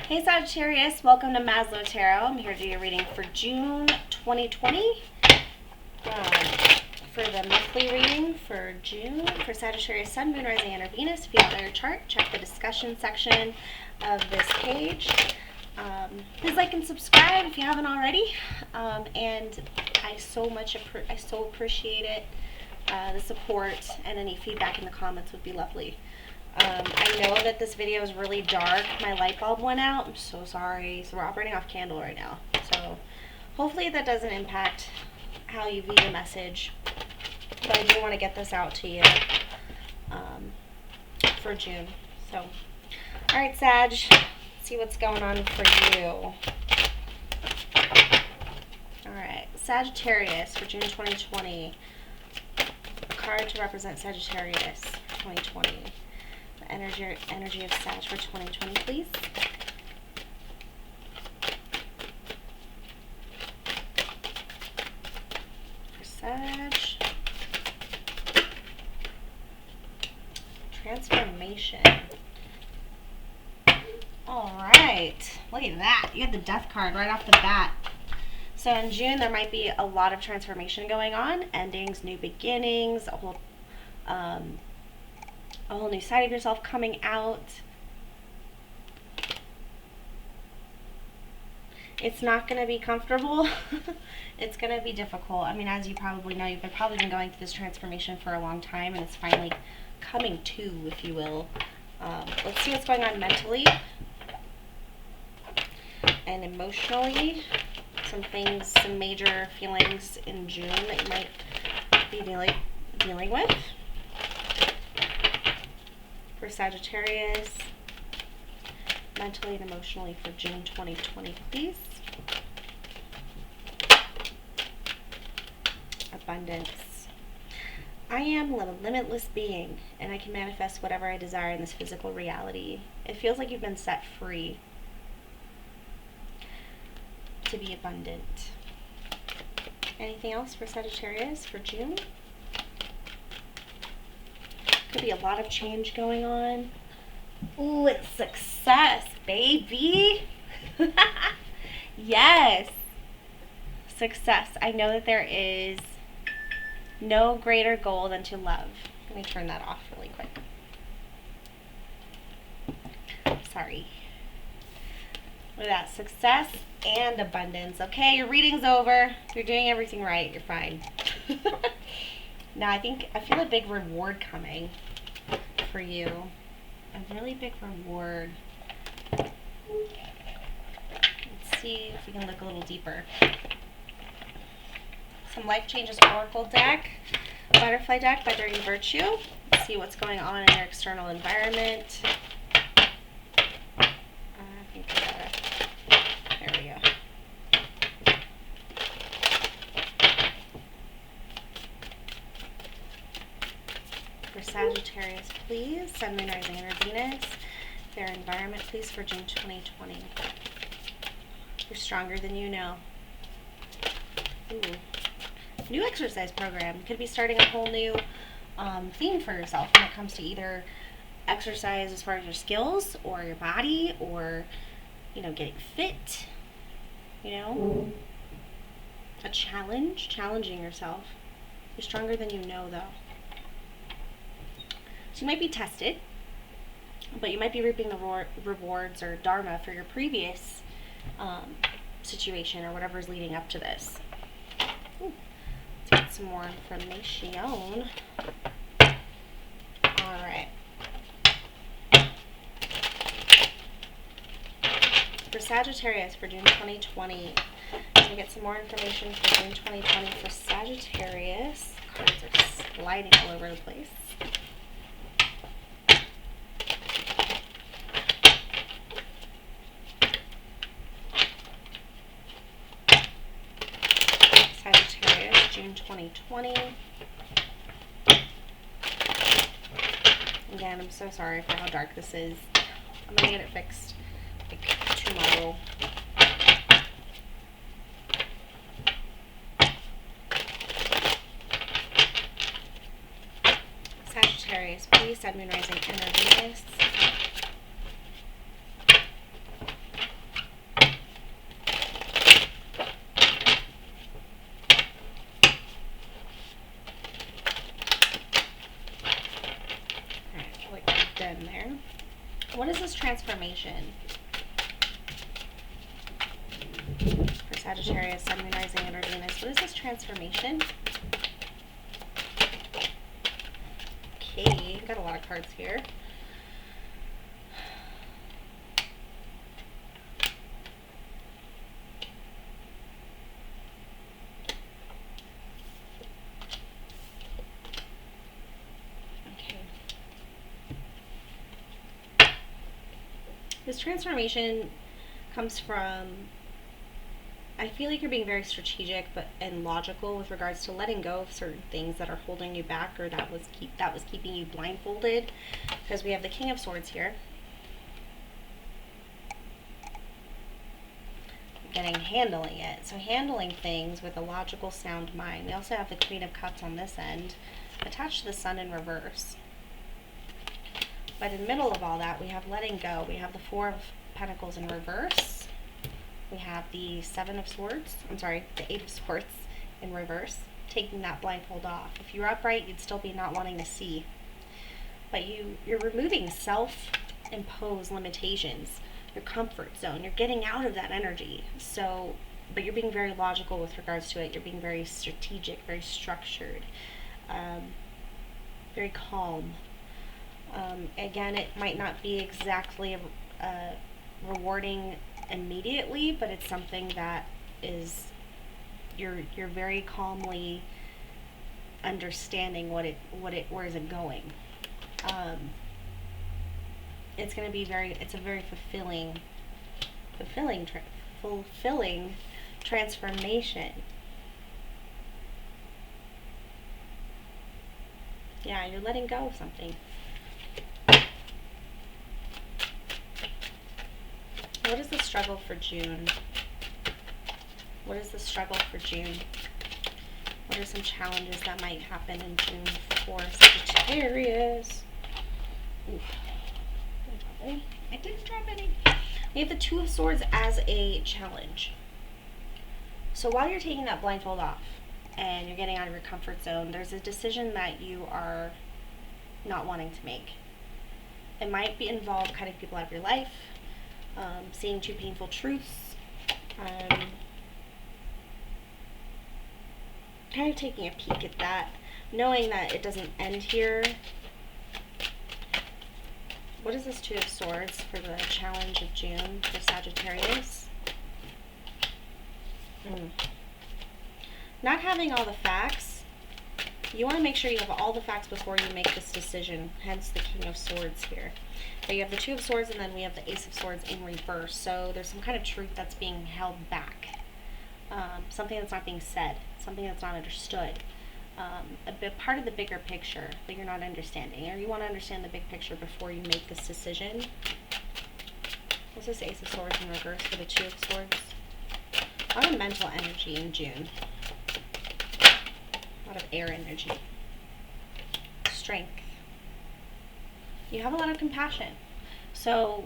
Hey Sagittarius, welcome to Maslow Tarot. I'm here to do your reading for June 2020. For the monthly reading for June for Sagittarius Sun, Moon, Rising, and Venus. If you don't know your chart, check the discussion section of this page. Please like and subscribe if you haven't already. And I so appreciate it. The support and any feedback in the comments would be lovely. I know that this video is really dark. My light bulb went out. I'm so sorry. So we're operating off candle right now. So hopefully that doesn't impact how you view the message. But I do want to get this out to you for June. So, all right, Sag, let's see what's going on for you. All right, Sagittarius for June 2020. A card to represent Sagittarius for 2020. The energy of Sag for 2020, please. For Sag. Transformation. Alright. Look at that. You had the Death card right off the bat. So in June, there might be a lot of transformation going on. Endings, new beginnings, a whole new side of yourself coming out. It's not going to be comfortable. It's going to be difficult. I mean, as you probably know, you've probably been going through this transformation for a long time, and it's finally coming to, if you will. Let's see what's going on mentally and emotionally. Some things, some major feelings in June that you might be dealing with. For Sagittarius, mentally and emotionally for June 2020, please. Abundance. I am a limitless being, and I can manifest whatever I desire in this physical reality. It feels like you've been set free to be abundant. Anything else for Sagittarius for June? Could be a lot of change going on. Ooh, it's success, baby. Yes. Success. I know that there is no greater goal than to love. Let me turn that off really quick. Sorry. Look at that. Success and abundance. Okay, your reading's over. You're doing everything right. You're fine. Now, I feel a big reward coming for you. A really big reward. Let's see if we can look a little deeper. Some Life Changes Oracle deck, Butterfly deck by Dirty Virtue. Let's see what's going on in your external environment. There we go. For Sagittarius, please. Sun, Moon, Rising, and Venus. Their environment, please, for June 2020. You're stronger than you know. Ooh. New exercise program. You could be starting a whole new theme for yourself when it comes to either exercise as far as your skills or your body or, getting fit. A challenge, challenging yourself. You're stronger than you know, though. So you might be tested, but you might be reaping the rewards or dharma for your previous situation or whatever's leading up to this. Ooh. Let's get some more information. Alright. For Sagittarius for June 2020, I'm going to get some more information for June 2020 for Sagittarius. Cards are sliding all over the place. Sagittarius, June 2020. Again, I'm so sorry for how dark this is. I'm going to get it fixed tomorrow. Sagittarius, please. Sun, Moon, Rising, and Venus. What is this transformation for Sagittarius, Sun, Moon, Rising, and Venus? What is this transformation? Okay, got a lot of cards here. This transformation comes from, I feel like you're being very strategic and logical with regards to letting go of certain things that are holding you back, or that was keeping you blindfolded, because we have the King of Swords here. Handling it. So handling things with a logical, sound mind. We also have the Queen of Cups on this end, attached to the Sun in reverse. But in the middle of all that, we have letting go. We have the Four of Pentacles in reverse. We have the the Eight of Swords in reverse, taking that blindfold off. If you're upright, you'd still be not wanting to see. But you're removing self-imposed limitations, your comfort zone. You're getting out of that energy. So, but you're being very logical with regards to it. You're being very strategic, very structured, very calm. Again, it might not be exactly rewarding immediately, but it's something that is you're very calmly understanding where is it going. It's going to be it's a very fulfilling transformation. Yeah, you're letting go of something. What is the struggle for June? What is the struggle for June? What are some challenges that might happen in June for Sagittarius? Ooh. I didn't drop any. We have the Two of Swords as a challenge. So while you're taking that blindfold off and you're getting out of your comfort zone, there's a decision that you are not wanting to make. It might involve cutting people out of your life, seeing two painful truths, kind of taking a peek at that, knowing that it doesn't end here. What is this Two of Swords for the challenge of June for Sagittarius? Not having all the facts. You want to make sure you have all the facts before you make this decision, hence the King of Swords here. But you have the Two of Swords, and then we have the Ace of Swords in reverse. So there's some kind of truth that's being held back. Something that's not being said. Something that's not understood. A bit part of the bigger picture that you're not understanding. Or you want to understand the big picture before you make this decision. What's this Ace of Swords in reverse for the Two of Swords? A lot of mental energy in June. A lot of air energy. Strength. You have a lot of compassion. So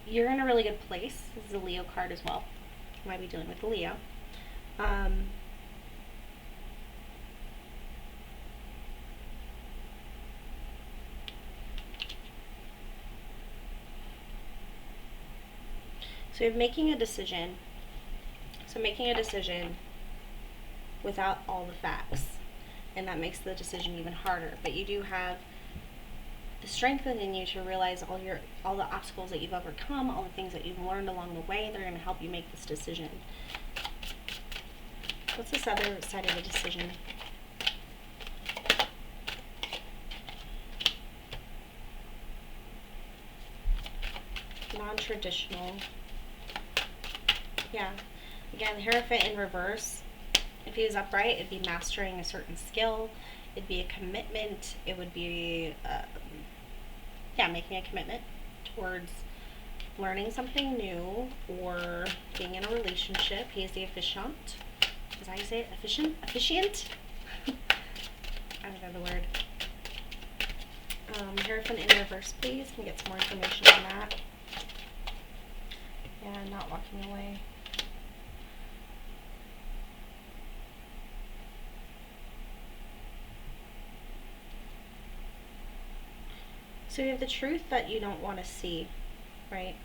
you're in a really good place. This is a Leo card as well. You might be dealing with a Leo. So you're making a decision. So making a decision without all the facts. And that makes the decision even harder. But you do have the strength within you to realize all the obstacles that you've overcome, all the things that you've learned along the way that are going to help you make this decision. What's this other side of the decision? Non-traditional. Yeah. Again, Hierophant in reverse. If he was upright, it'd be mastering a certain skill. It'd be a commitment. It would be, making a commitment towards learning something new or being in a relationship. He is the officiant. Is that how you say it? Officiant? I don't know the word. Hierophant in reverse, please. Can we get some more information on that? Yeah, not walking away. So you have the truth that you don't want to see, right?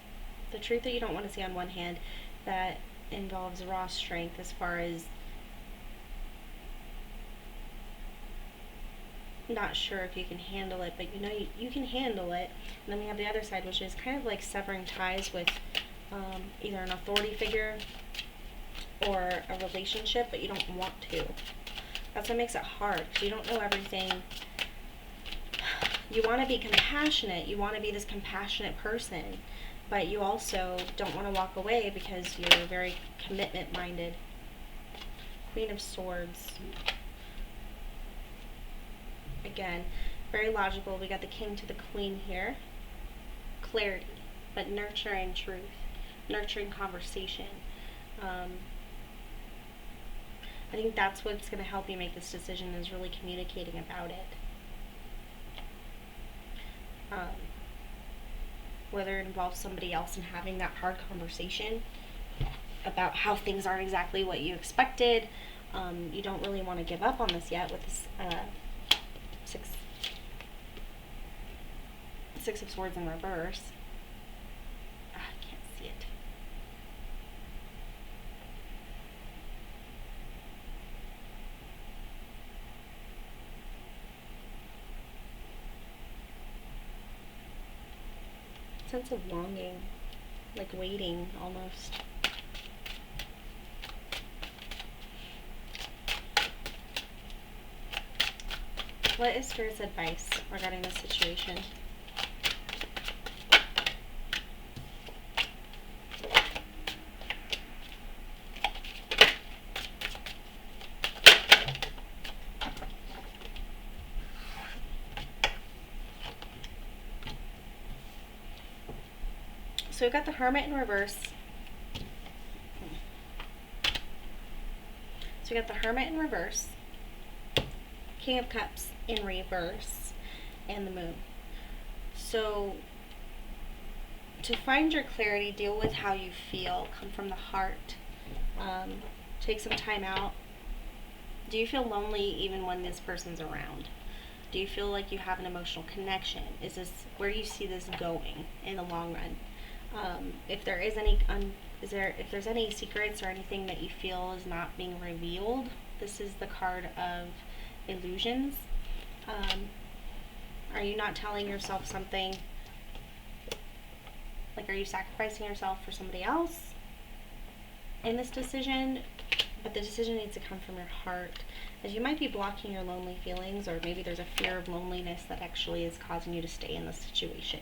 The truth that you don't want to see on one hand, that involves raw strength as far as not sure if you can handle it, but you know you can handle it. And then we have the other side, which is kind of like severing ties with either an authority figure or a relationship, but you don't want to. That's what makes it hard, because you don't know everything. You want to be compassionate. You want to be this compassionate person, but you also don't want to walk away because you're very commitment-minded. Queen of Swords. Again, very logical. We got the king to the queen here. Clarity, but nurturing truth, nurturing conversation. I think that's what's going to help you make this decision, is really communicating about it. Whether it involves somebody else and having that hard conversation about how things aren't exactly what you expected. You don't really want to give up on this yet with this Six of Swords in reverse. I can't see it. Sense of longing, like waiting almost. What is Spirit's advice regarding this situation? So we've got the Hermit in reverse. So we got the Hermit in reverse, King of Cups in reverse, and the Moon. So to find your clarity, deal with how you feel, come from the heart. Take some time out. Do you feel lonely even when this person's around? Do you feel like you have an emotional connection? Is this, where do you see this going in the long run? If there is any, if there's any secrets or anything that you feel is not being revealed, this is the card of illusions. Are you not telling yourself something? Like, are you sacrificing yourself for somebody else in this decision? But the decision needs to come from your heart, as you might be blocking your lonely feelings, or maybe there's a fear of loneliness that actually is causing you to stay in this situation.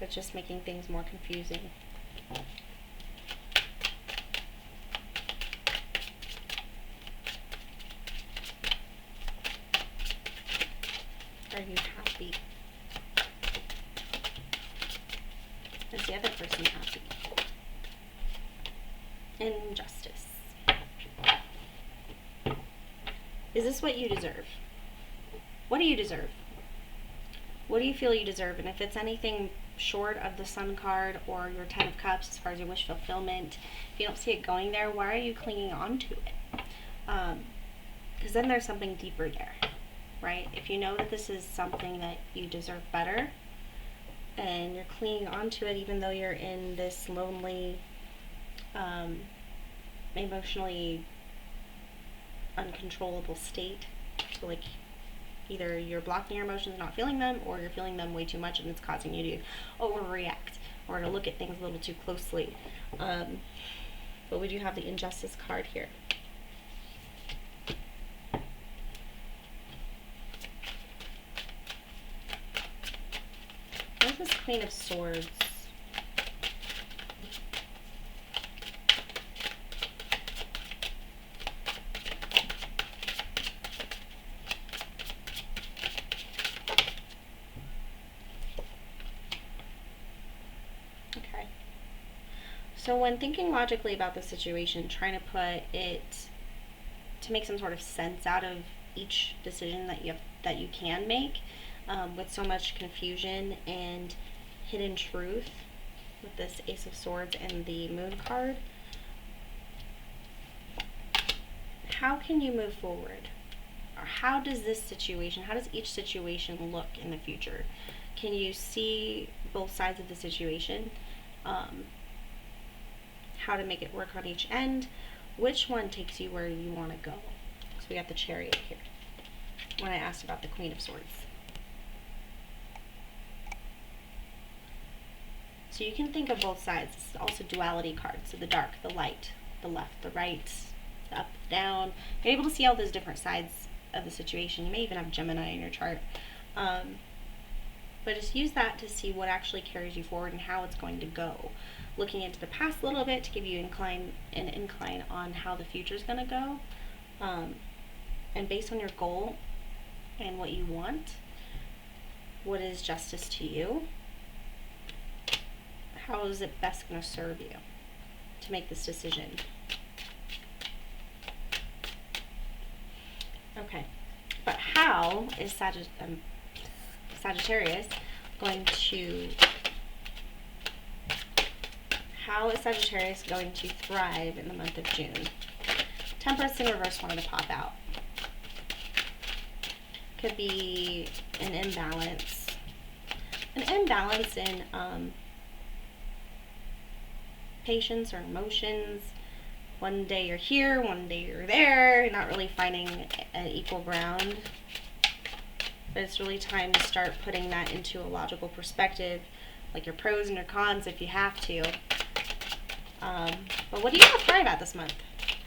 It's just making things more confusing. Are you happy? Is the other person happy? Injustice. Is this what you deserve? What do you deserve? What do you feel you deserve? And if it's anything short of the Sun card or your Ten of Cups as far as your wish fulfillment, if you don't see it going there, why are you clinging on to it? Because then there's something deeper there, right? If you know that this is something that you deserve better, and you're clinging on to it even though you're in this lonely, emotionally uncontrollable state, so like either you're blocking your emotions, not feeling them, or you're feeling them way too much and it's causing you to overreact or to look at things a little too closely. But we do have the Injustice card here. What is this Queen of Swords? So when thinking logically about the situation, trying to put it, to make some sort of sense out of each decision that you can make, with so much confusion and hidden truth with this Ace of Swords and the Moon card, how can you move forward? or how does each situation look in the future? Can you see both sides of the situation? How to make it work on each end? Which one takes you where you want to go? So we got the Chariot here when I asked about the Queen of Swords. So you can think of both sides. This is also duality cards. So the dark, the light, the left, the right, the up, the down. You're able to see all those different sides of the situation. You may even have Gemini in your chart. But just use that to see what actually carries you forward and how it's going to go. Looking into the past a little bit to give you an incline on how the future is going to go. And based on your goal and what you want, what is justice to you? How is it best going to serve you to make this decision? Okay, but how is Sagittarius going to thrive in the month of June? Temperance in reverse wanted to pop out. Could be an imbalance. In patience or emotions. One day you're here, one day you're there. You're not really finding an equal ground. But it's really time to start putting that into a logical perspective, like your pros and your cons if you have to. But what do you want to thrive at this month?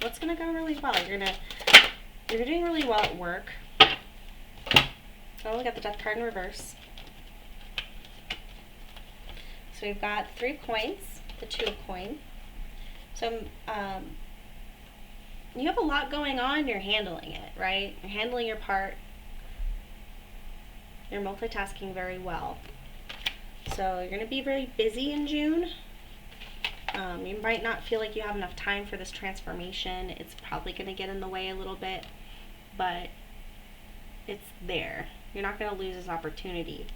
What's going to go really well? You're doing really well at work. So we got the Death card in reverse. So we've got 3 coins, the 2 of coin. So you have a lot going on. You're handling it, right? You're handling your part. You're multitasking very well. So you're going to be very busy in June. You might not feel like you have enough time for this transformation. It's probably going to get in the way a little bit, but it's there. You're not going to lose this opportunity.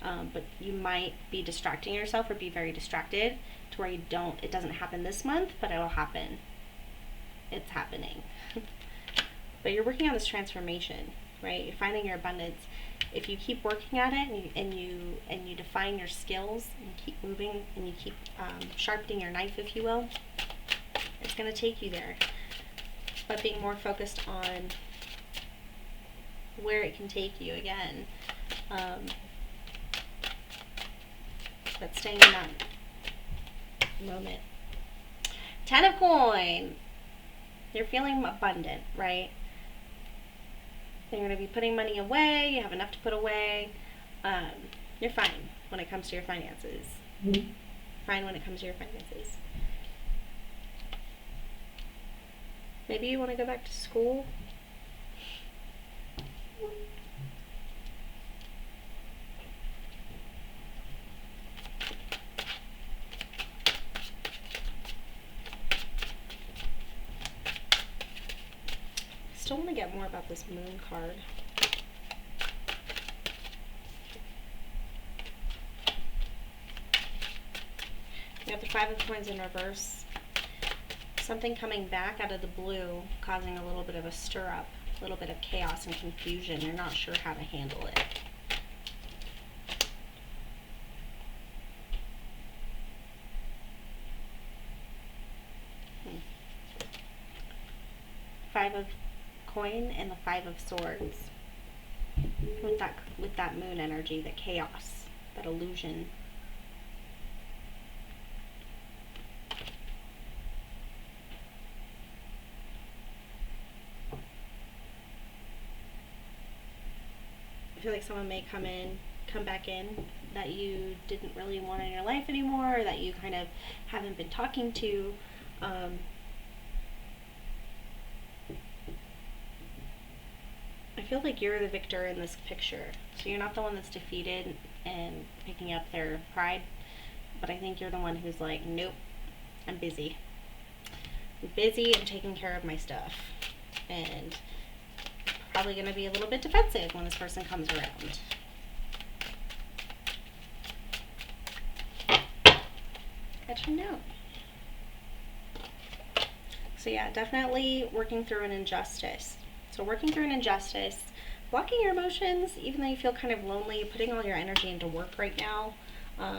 But you might be distracting yourself or be very distracted to where it doesn't happen this month, but it'll happen. It's happening. But you're working on this transformation, right? You're finding your abundance. If you keep working at it and you define your skills and keep moving and you keep sharpening your knife, if you will, it's going to take you there. But being more focused on where it can take you again. But staying in that moment. 10 of coin. You're feeling abundant, right? You're going to be putting money away. You have enough to put away. You're fine when it comes to your finances. Mm-hmm. Fine when it comes to your finances. Maybe you want to go back to school. Still want to get more about this moon card. You have the 5 of coins in reverse. Something coming back out of the blue, causing a little bit of a stir up, a little bit of chaos and confusion. You're not sure how to handle it. Five of coin and the 5 of swords. With that moon energy, the chaos, that illusion. I feel like someone may come back in that you didn't really want in your life anymore, or that you kind of haven't been talking to. I feel like you're the victor in this picture. So you're not the one that's defeated and picking up their pride, but I think you're the one who's like, nope, I'm busy. I'm busy and taking care of my stuff. And probably going to be a little bit defensive when this person comes around. Let you know. So yeah, definitely working through an injustice. So working through an injustice, blocking your emotions, even though you feel kind of lonely, putting all your energy into work right now.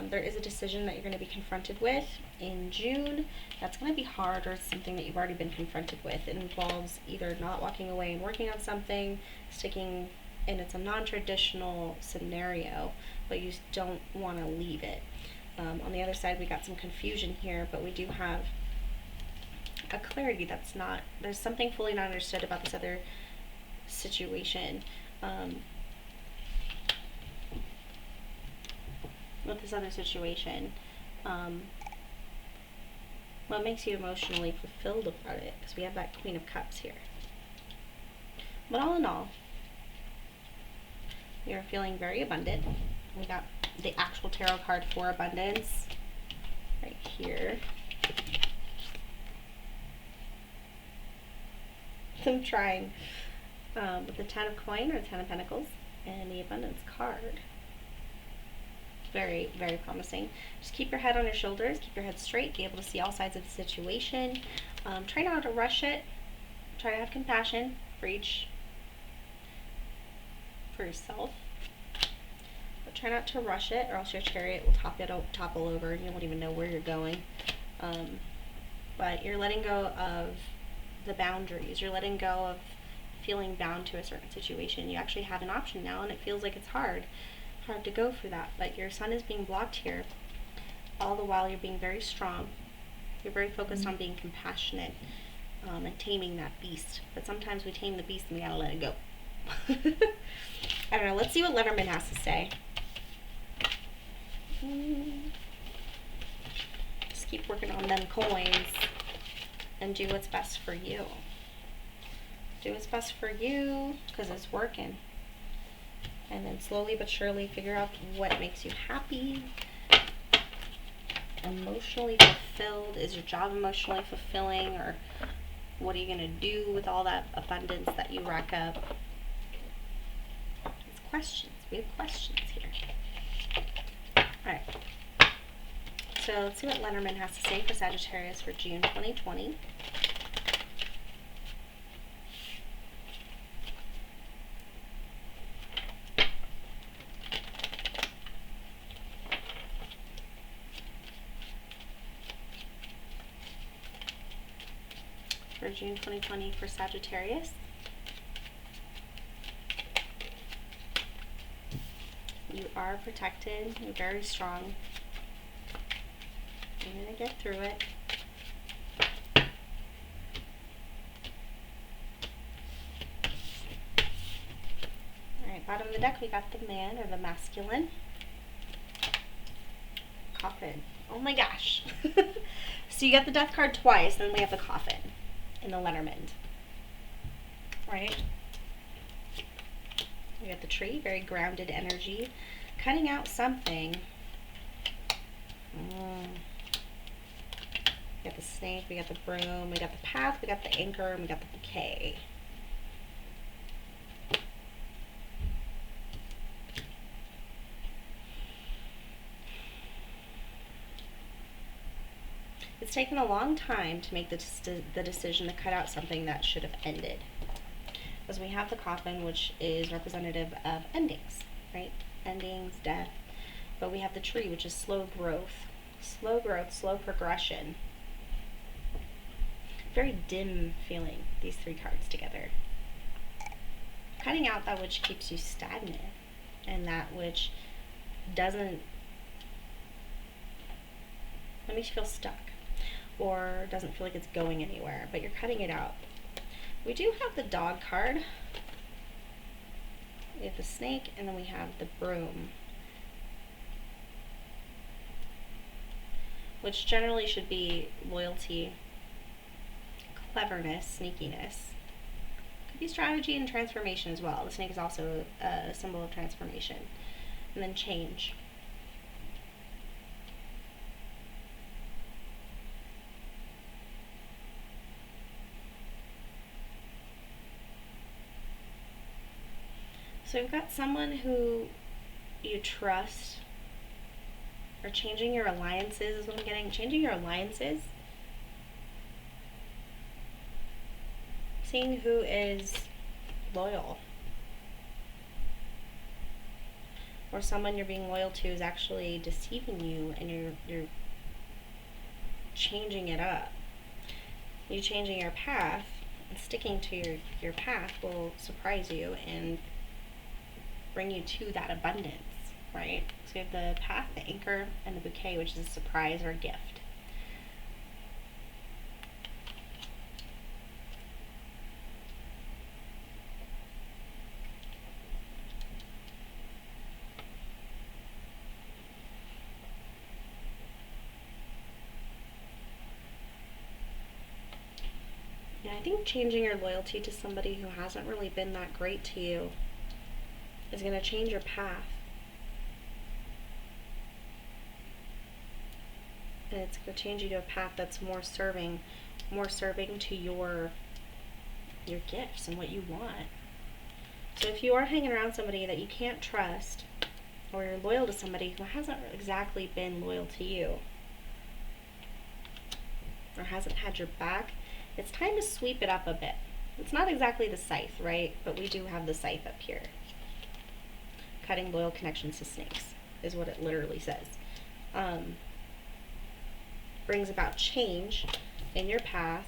There is a decision that you're going to be confronted with in June. That's going to be hard, or it's something that you've already been confronted with. It involves either not walking away and working on something, sticking, and it's a non-traditional scenario, but you don't want to leave it. On the other side, we got some confusion here, but we do have a clarity that's not, there's something fully not understood about this other situation. With this other situation, what makes you emotionally fulfilled about it? Because we have that Queen of Cups here. But all in all, you're feeling very abundant. We got the actual tarot card for abundance right here. I'm trying with the 10 of coin or 10 of pentacles and the abundance card. Very, very promising. Just keep your head on your shoulders, keep your head straight, be able to see all sides of the situation. Try not to rush it. Try to have compassion for yourself. But try not to rush it, or else your chariot will topple over and you won't even know where you're going. But you're letting go of the boundaries. You're letting go of feeling bound to a certain situation. You actually have an option now, and it feels like it's hard to go for that, but your sun is being blocked here. All the while you're being very strong. You're very focused on being compassionate and taming that beast. But sometimes we tame the beast and we gotta let it go. I don't know. Let's see what Letterman has to say. Just keep working on them coins and do what's best for you. Do what's best for you because it's working. And then slowly but surely figure out what makes you happy, emotionally fulfilled. Is your job emotionally fulfilling, or what are you going to do with all that abundance that you rack up? It's questions. We have questions here. Alright. So let's see what Lenormand has to say for Sagittarius for June 2020. For June 2020 for Sagittarius. You are protected. You're very strong. You're going to get through it. Alright, bottom of the deck we got the man, or the masculine. Coffin. Oh my gosh. So you got the death card twice, then we have the coffin in the Lenormand. Right? We got the tree, very grounded energy. Cutting out something. We got the snake, we got the broom, we got the path, we got the anchor, and we got the bouquet. It's taken a long time to make the decision to cut out something that should have ended. Because we have the coffin, which is representative of endings, right? Endings, death. But we have the tree, which is slow growth. Slow growth, slow progression. Very dim feeling, these three cards together. Cutting out that which keeps you stagnant and that which doesn't, that makes you feel stuck or doesn't feel like it's going anywhere, but you're cutting it out. We do have the dog card. We have the snake, and then we have the broom, which generally should be loyalty, cleverness, sneakiness. Could be strategy and transformation as well. The snake is also a symbol of transformation. And then change. So you've got someone who you trust, or changing your alliances is what I'm getting. Changing your alliances. Seeing who is loyal. Or someone you're being loyal to is actually deceiving you, and you're changing it up. You changing your path and sticking to your path will surprise you and bring you to that abundance, right? So we have the path, the anchor, and the bouquet, which is a surprise or a gift. Yeah, I think changing your loyalty to somebody who hasn't really been that great to you is going to change your path. And it's going to change you to a path that's more serving to your gifts and what you want. So if you are hanging around somebody that you can't trust, or you're loyal to somebody who hasn't exactly been loyal to you, or hasn't had your back, it's time to sweep it up a bit. It's not exactly the scythe, right? But we do have the scythe up here. Cutting loyal connections to snakes is what it literally says. Brings about change in your path,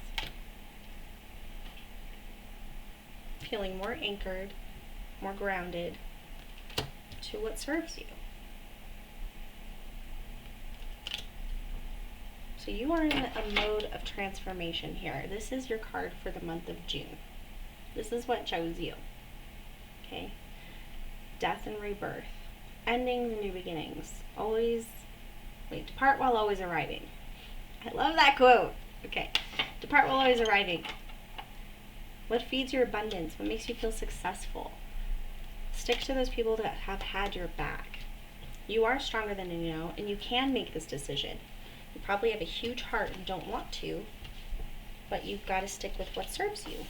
feeling more anchored, more grounded to what serves you. So you are in a mode of transformation here. This is your card for the month of June. This is what chose you. Okay? Death and rebirth. Endings and new beginnings. Depart while always arriving. I love that quote. Okay. Depart while always arriving. What feeds your abundance? What makes you feel successful? Stick to those people that have had your back. You are stronger than you know, and you can make this decision. You probably have a huge heart and don't want to, but you've got to stick with what serves you.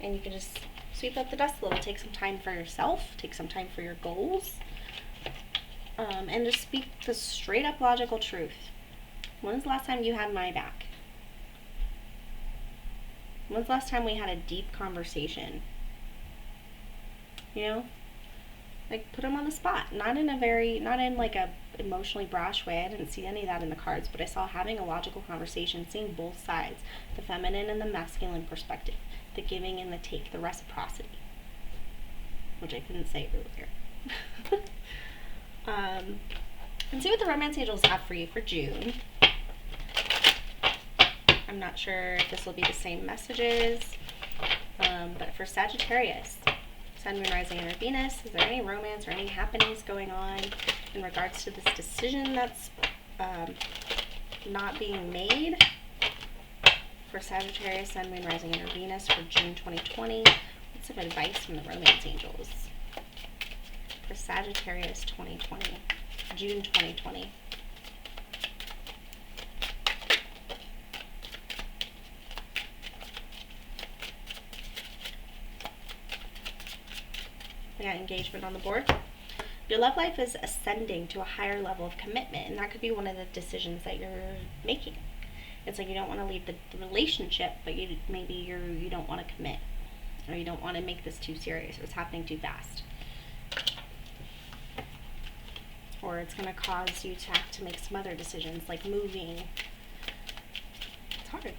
And you can just sweep up the dust a little. Take some time for yourself. Take some time for your goals. And just speak the straight up logical truth. When's the last time you had my back? When's the last time we had a deep conversation? You know? Like, put them on the spot. Not in like a emotionally brash way. I didn't see any of that in the cards, but I saw having a logical conversation, seeing both sides, the feminine and the masculine perspective, the giving and the take, the reciprocity, which I couldn't say earlier. And see what the romance angels have for you for June. I'm not sure if this will be the same messages, but for Sagittarius, Sun, Moon, Rising, and Venus, is there any romance or any happenings going on in regards to this decision that's not being made? For Sagittarius, Sun, Moon, Rising, and Venus for June 2020, what's some advice from the romance angels? For Sagittarius 2020, June 2020. We got engagement on the board. Your love life is ascending to a higher level of commitment, and that could be one of the decisions that you're making. It's like you don't want to leave the relationship, but you don't want to commit, or you don't want to make this too serious, or it's happening too fast, or it's going to cause you to have to make some other decisions like moving. It's hard.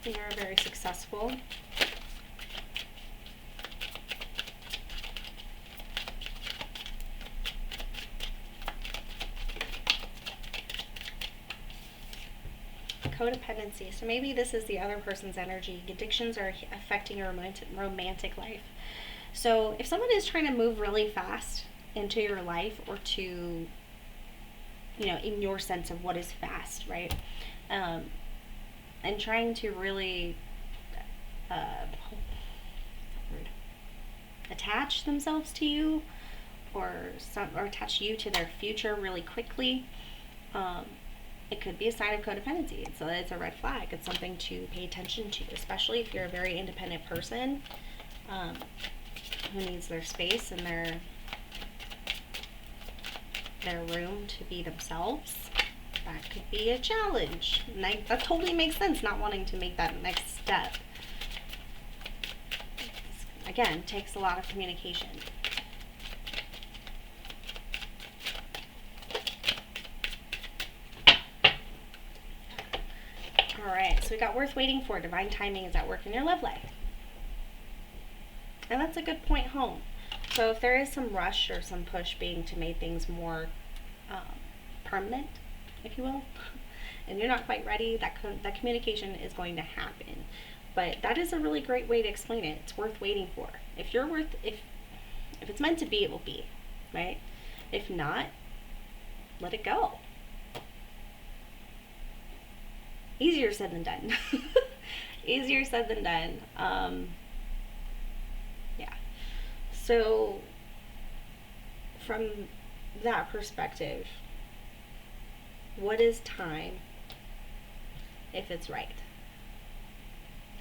You're very successful. Codependency. So maybe this is the other person's energy. Addictions are affecting your romantic life. So if someone is trying to move really fast into your life, or to, in your sense of what is fast, right? And trying to really attach themselves to you, or attach you to their future really quickly, it could be a sign of codependency. So it's a red flag. It's something to pay attention to, especially if you're a very independent person who needs their space and their room to be themselves. That could be a challenge. And that totally makes sense, not wanting to make that next step. Again, takes a lot of communication. Alright, so we got worth waiting for. Divine timing is at work in your love life. And that's a good point home. So if there is some rush or some push being to make things more permanent, if you will, and you're not quite ready, that communication is going to happen. But that is a really great way to explain it. It's worth waiting for. If it's meant to be, it will be, right? If not, let it go. Easier said than done. Easier said than done. Yeah. So, from that perspective, what is time if it's right?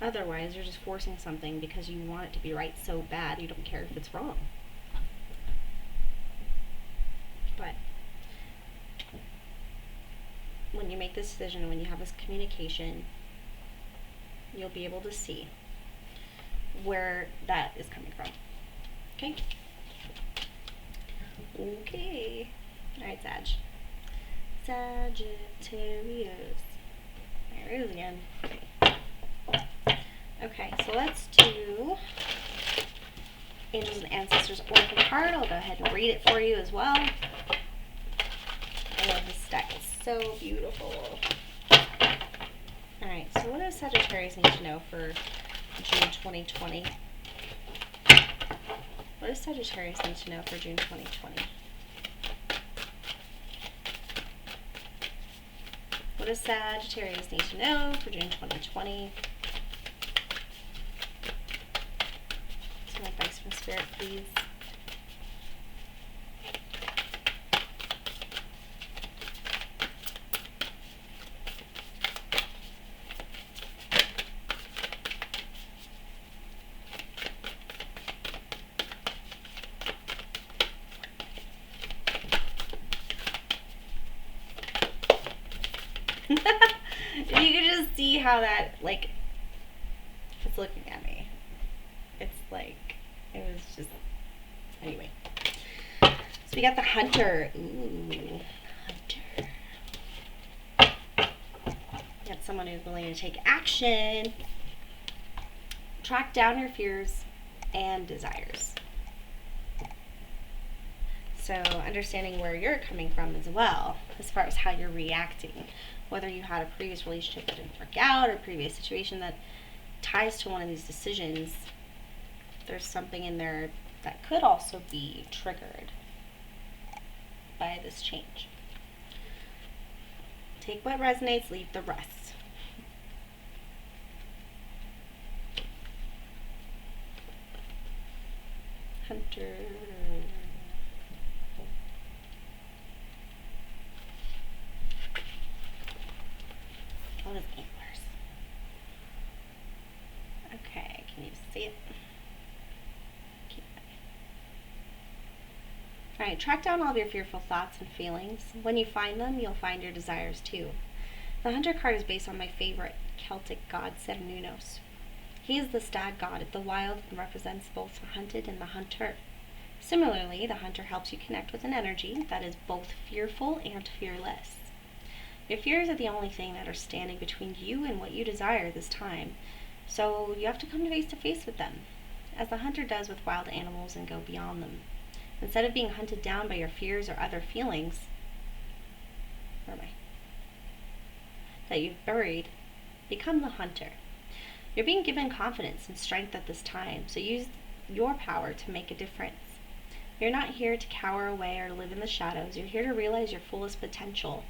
Otherwise, you're just forcing something because you want it to be right so bad you don't care if it's wrong. But when you make this decision, when you have this communication, you'll be able to see where that is coming from. Okay? Okay. Alright, Sagittarius. There it is again. Okay, so let's do Angels and Ancestors Oracle card. I'll go ahead and read it for you as well. I love this deck. It's so beautiful. Alright, so what does Sagittarius need to know for June 2020? What does Sagittarius need to know for June 2020? What does Sagittarius need to know for June 2020? Some advice from Spirit, please. You can just see how that, like, it's looking at me. It's like, it was just, anyway. So we got the Hunter. Ooh, Hunter. We got someone who's willing to take action. Track down your fears and desires. So understanding where you're coming from as well, as far as how you're reacting. Whether you had a previous relationship that didn't work out or a previous situation that ties to one of these decisions, there's something in there that could also be triggered by this change. Take what resonates, leave the rest. Hunter. What is antlers? Okay, can you see it? Alright, track down all of your fearful thoughts and feelings. When you find them, you'll find your desires too. The Hunter card is based on my favorite Celtic god, Cernunnos. He is the stag god of the wild and represents both the hunted and the hunter. Similarly, the hunter helps you connect with an energy that is both fearful and fearless. Your fears are the only thing that are standing between you and what you desire this time, so you have to come face to face with them, as the hunter does with wild animals, and go beyond them. Instead of being hunted down by your fears or other feelings, that you've buried, become the hunter. You're being given confidence and strength at this time, so use your power to make a difference. You're not here to cower away or live in the shadows. You're here to realize your fullest potential.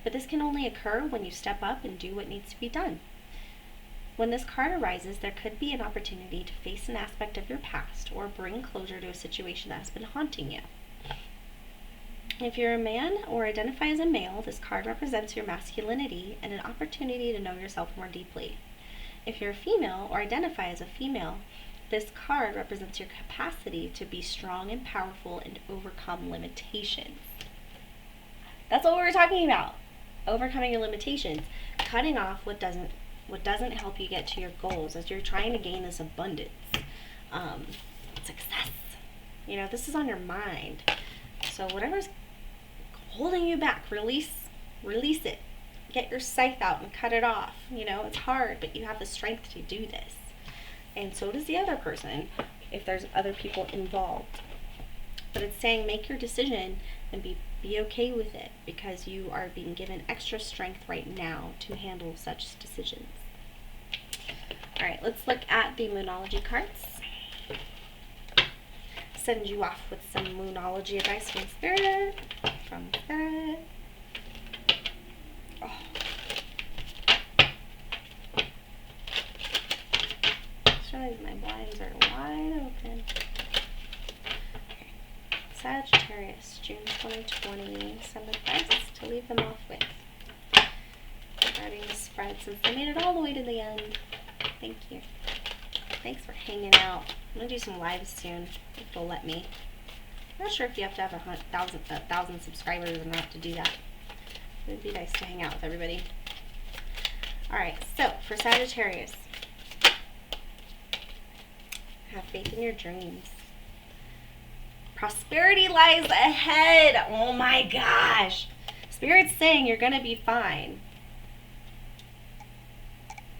But this can only occur when you step up and do what needs to be done. When this card arises, there could be an opportunity to face an aspect of your past or bring closure to a situation that has been haunting you. If you're a man or identify as a male, this card represents your masculinity and an opportunity to know yourself more deeply. If you're a female or identify as a female, this card represents your capacity to be strong and powerful and overcome limitations. That's what we were talking about. overcoming your limitations, cutting off what doesn't help you get to your goals as you're trying to gain this abundance, success. You know, this is on your mind. So whatever's holding you back, release it. Get your scythe out and cut it off. You know, it's hard, but you have the strength to do this. And so does the other person, if there's other people involved. But it's saying make your decision and be okay with it, because you are being given extra strength right now to handle such decisions. All right, let's look at the Moonology cards. Send you off with some Moonology advice from Spirit. Oh. Realize my blinds are wide open. Okay. Sagittarius, June 2020. Some advice to leave them off with regarding the spread, since they made it all the way to the end. Thank you. Thanks for hanging out. I'm gonna do some lives soon, if they'll let me. I'm not sure if you have to have 1,000 subscribers or not to do that. It would be nice to hang out with everybody. Alright, so for Sagittarius, have faith in your dreams. Prosperity lies ahead. Oh my gosh. Spirit's saying you're going to be fine.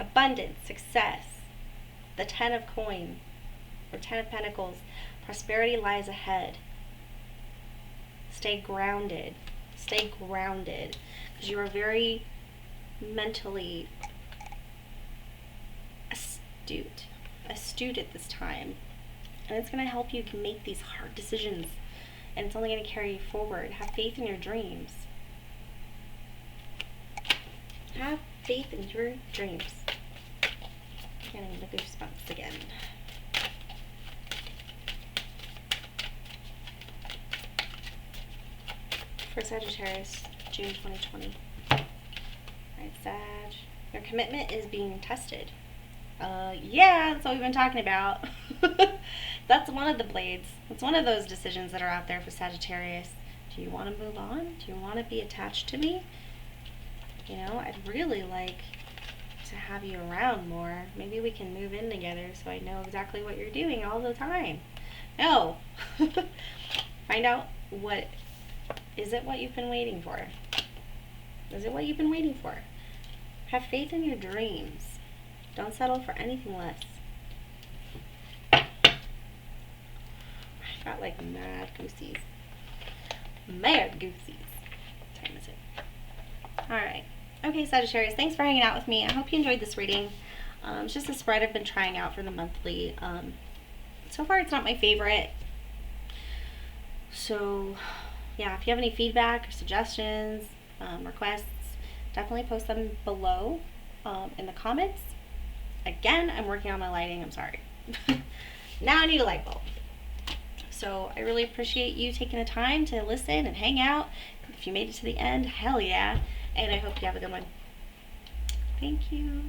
Abundance, success. The 10 of coins, or 10 of pentacles. Prosperity lies ahead. Stay grounded. Stay grounded. Because you are very mentally astute at this time, and it's going to help you make these hard decisions, and it's only going to carry you forward. Have faith in your dreams. Have faith in your dreams. Getting the goosebumps again. For Sagittarius, June 2020. Alright, Sag. Your commitment is being tested. Yeah, that's what we've been talking about. That's one of the blades. It's one of those decisions that are out there for Sagittarius. Do you want to move on? Do you want to be attached to me? You know, I'd really like to have you around more. Maybe we can move in together so I know exactly what you're doing all the time. No. Find out what is it what you've been waiting for? Is it what you've been waiting for? Have faith in your dreams. Don't settle for anything less. I got like mad goosies. Mad goosies. What time is it? Alright. Okay, Sagittarius, thanks for hanging out with me. I hope you enjoyed this reading. It's just a spread I've been trying out for the monthly. So far, it's not my favorite. So, yeah, if you have any feedback or suggestions, requests, definitely post them below in the comments. Again, I'm working on my lighting. I'm sorry. Now I need a light bulb. So I really appreciate you taking the time to listen and hang out. If you made it to the end, hell yeah. And I hope you have a good one. Thank you.